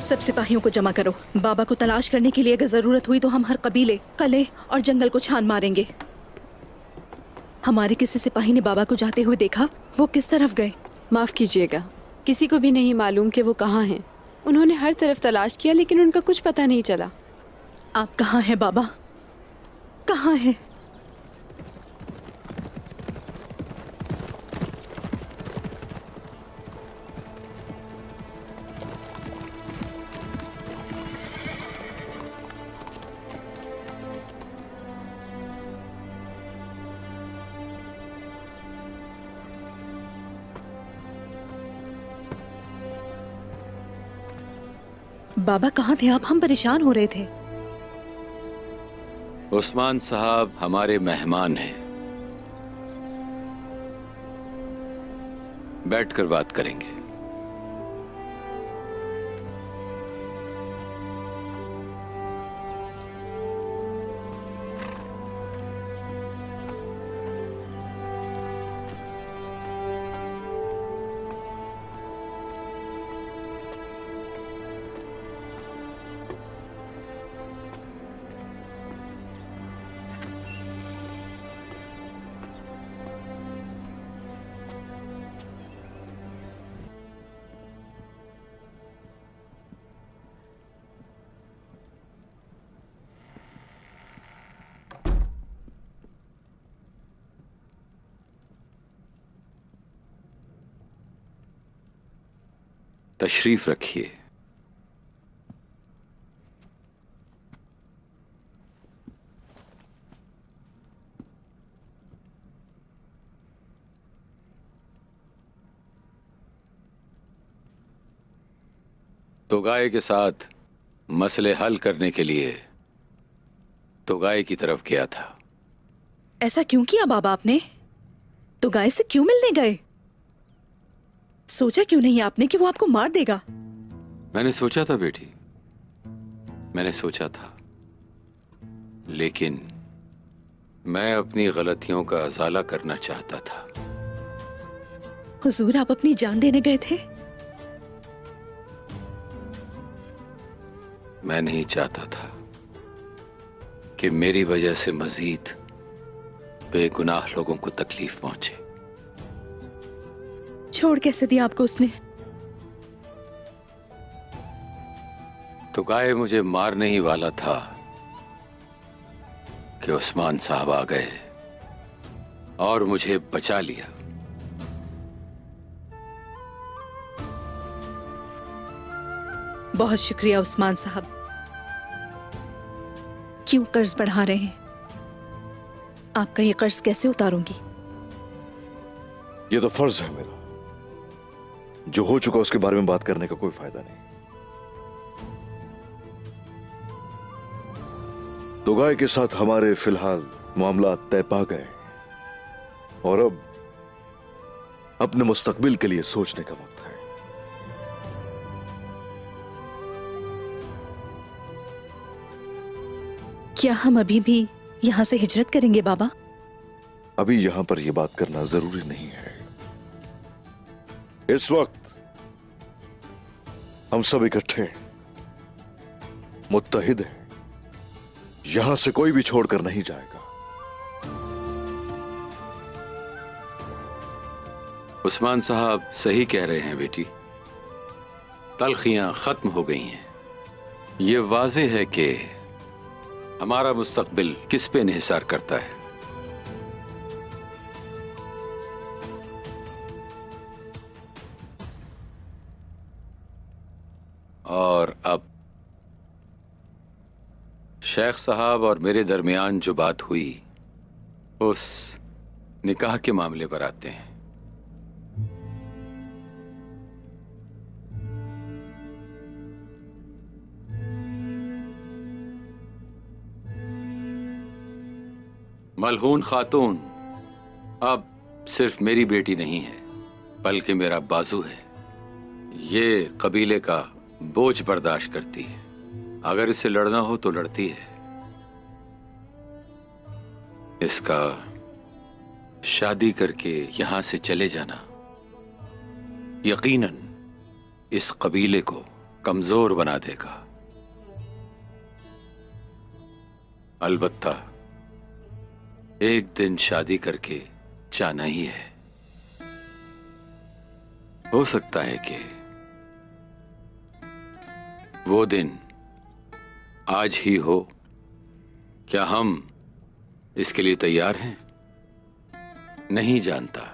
सब सिपाहियों को जमा करो। बाबा को तलाश करने के लिए अगर जरूरत हुई तो हम हर कबीले, कले और जंगल को छान मारेंगे। हमारे किसी सिपाही ने बाबा को जाते हुए देखा? वो किस तरफ गए? माफ कीजिएगा, किसी को भी नहीं मालूम कि वो कहाँ हैं। उन्होंने हर तरफ तलाश किया लेकिन उनका कुछ पता नहीं चला। आप कहाँ हैं बाबा? कहाँ हैं? बाबा कहाँ थे आप? हम परेशान हो रहे थे। उस्मान साहब हमारे मेहमान हैं, बैठकर बात करेंगे। तशरीफ रखिए। तोगाए के साथ मसले हल करने के लिए तोगाए की तरफ गया था। ऐसा क्यों किया बाबा आपने? तोगाए से क्यों मिलने गए? सोचा क्यों नहीं आपने कि वो आपको मार देगा? मैंने सोचा था बेटी, मैंने सोचा था, लेकिन मैं अपनी गलतियों का अज़ाला करना चाहता था। हुजूर, आप अपनी जान देने गए थे? मैं नहीं चाहता था कि मेरी वजह से मजीद बेगुनाह लोगों को तकलीफ पहुंचे। छोड़ कैसे दिया आपको उसने? तोगाए मुझे मारने ही वाला था कि उस्मान साहब आ गए और मुझे बचा लिया। बहुत शुक्रिया उस्मान साहब। क्यों कर्ज बढ़ा रहे हैं? आपका ये कर्ज कैसे उतारूंगी? ये तो फर्ज है मेरा। जो हो चुका उसके बारे में बात करने का कोई फायदा नहीं। तोगाए के साथ हमारे फिलहाल मामला तय पा गए और अब अपने मुस्तकबिल के लिए सोचने का वक्त है। क्या हम अभी भी यहां से हिजरत करेंगे बाबा? अभी यहां पर यह बात करना जरूरी नहीं है। इस वक्त हम सब इकट्ठे हैं, मुत्तहिद हैं। यहां से कोई भी छोड़कर नहीं जाएगा। उस्मान साहब सही कह रहे हैं बेटी, तलखियां खत्म हो गई हैं। ये वाज़ेह है कि हमारा मुस्तकबिल किस पे इन्हिसार करता है। और अब शेख साहब और मेरे दरमियान जो बात हुई उस निकाह के मामले पर आते हैं। मलहून खातून अब सिर्फ मेरी बेटी नहीं है बल्कि मेरा बाजू है। ये कबीले का बोझ बर्दाश्त करती है। अगर इसे लड़ना हो तो लड़ती है। इसका शादी करके यहां से चले जाना यकीनन इस कबीले को कमजोर बना देगा। अलबत्ता एक दिन शादी करके जाना ही है। हो सकता है कि वो दिन आज ही हो। क्या हम इसके लिए तैयार हैं? नहीं जानता।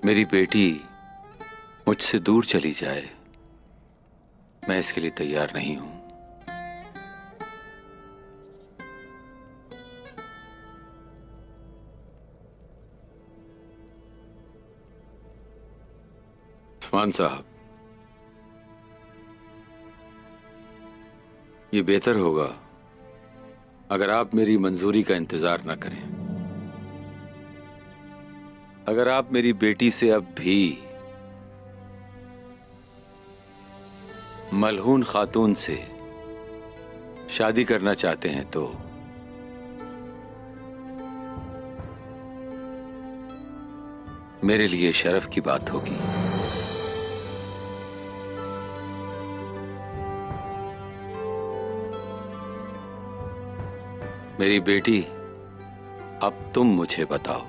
मेरी बेटी मुझसे दूर चली जाए, मैं इसके लिए तैयार नहीं हूं। उस्मान साहब, ये बेहतर होगा अगर आप मेरी मंजूरी का इंतजार न करें। अगर आप मेरी बेटी से अब भी मलहून खातून से शादी करना चाहते हैं तो मेरे लिए शर्फ की बात होगी। मेरी बेटी, अब तुम मुझे बताओ,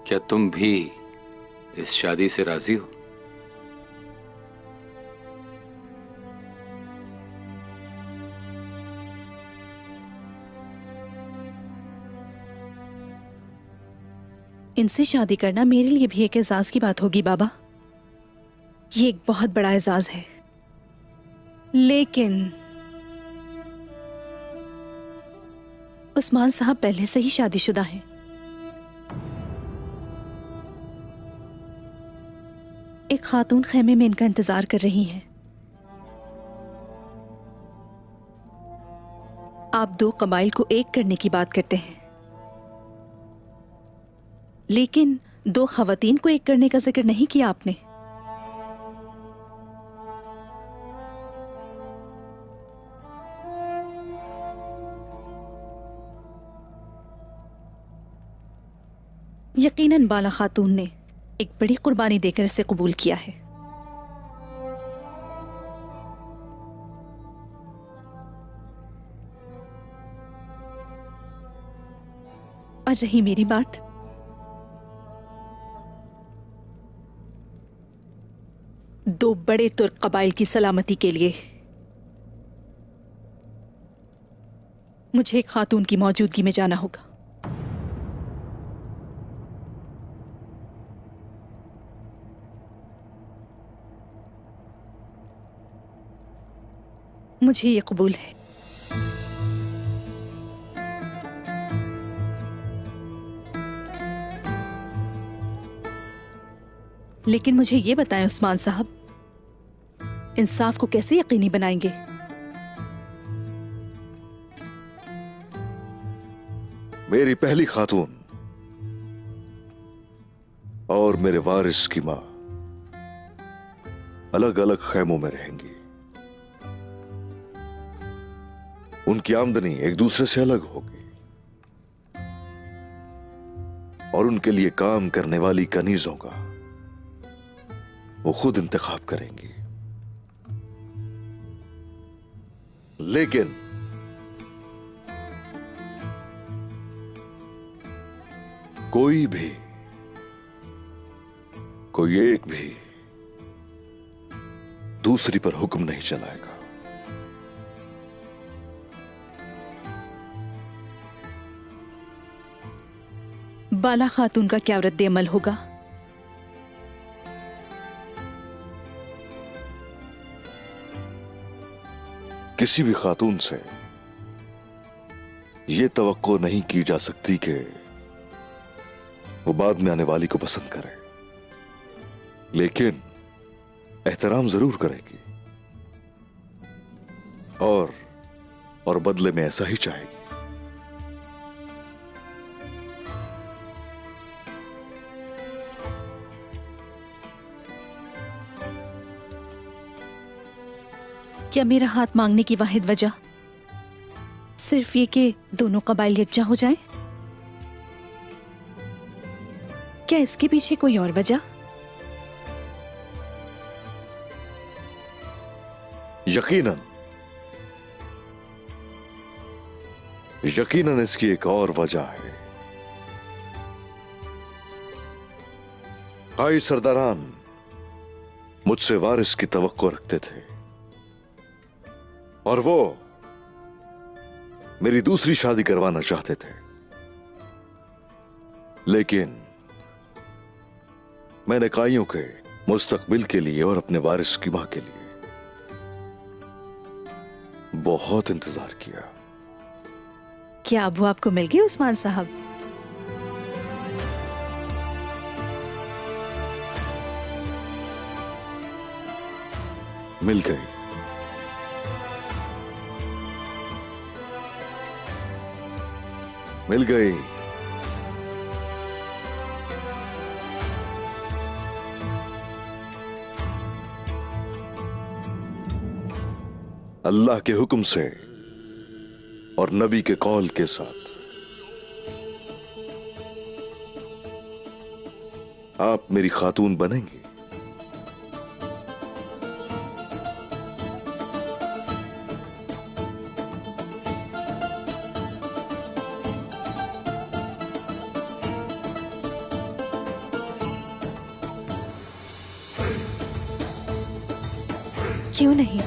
क्या तुम भी इस शादी से राजी हो? इनसे शादी करना मेरे लिए भी एक एजाज की बात होगी बाबा। ये एक बहुत बड़ा एजाज है। लेकिन उस्मान साहब पहले से ही शादीशुदा हैं। एक खातून खेमे में इनका इंतजार कर रही हैं। आप दो कबाइल को एक करने की बात करते हैं, लेकिन दो खवातीन को एक करने का जिक्र नहीं किया आपने। यकीनन बाला खातून ने एक बड़ी कुर्बानी देकर इसे कबूल किया है। और रही मेरी बात, दो बड़े तुर्क कबाइल की सलामती के लिए मुझे एक खातून की मौजूदगी में जाना होगा। मुझे ये कबूल है। लेकिन मुझे ये बताएं उस्मान साहब, इंसाफ को कैसे यकीनी बनाएंगे? मेरी पहली खातून और मेरे वारिस की मां अलग अलग खैमों में रहेंगी। उनकी आमदनी एक दूसरे से अलग होगी और उनके लिए काम करने वाली कनीजों का वो खुद इंतखाब करेंगी। लेकिन कोई एक भी दूसरी पर हुक्म नहीं चलाएगा। बाला खातून का क्या रद्द अमल होगा? किसी भी खातून से यह तवक्को नहीं की जा सकती कि वो बाद में आने वाली को पसंद करे, लेकिन एहतराम जरूर करेगी और बदले में ऐसा ही चाहेगी। क्या मेरा हाथ मांगने की वाहिद वजह सिर्फ ये कि दोनों कबाइल यकजा हो जाएं? क्या इसके पीछे कोई और वजह? यकीनन यकीनन इसकी एक और वजह है। कई सरदारान मुझसे वारिस की तवक्को रखते थे और वो मेरी दूसरी शादी करवाना चाहते थे, लेकिन मैंने काइयों के मुस्तकबिल के लिए और अपने वारिस की मां के लिए बहुत इंतजार किया। क्या अबू आपको मिल गए उस्मान साहब? मिल गई। मिल गई। अल्लाह के हुक्म से और नबी के कौल के साथ आप मेरी खातून बनेंगी। क्यों नहीं?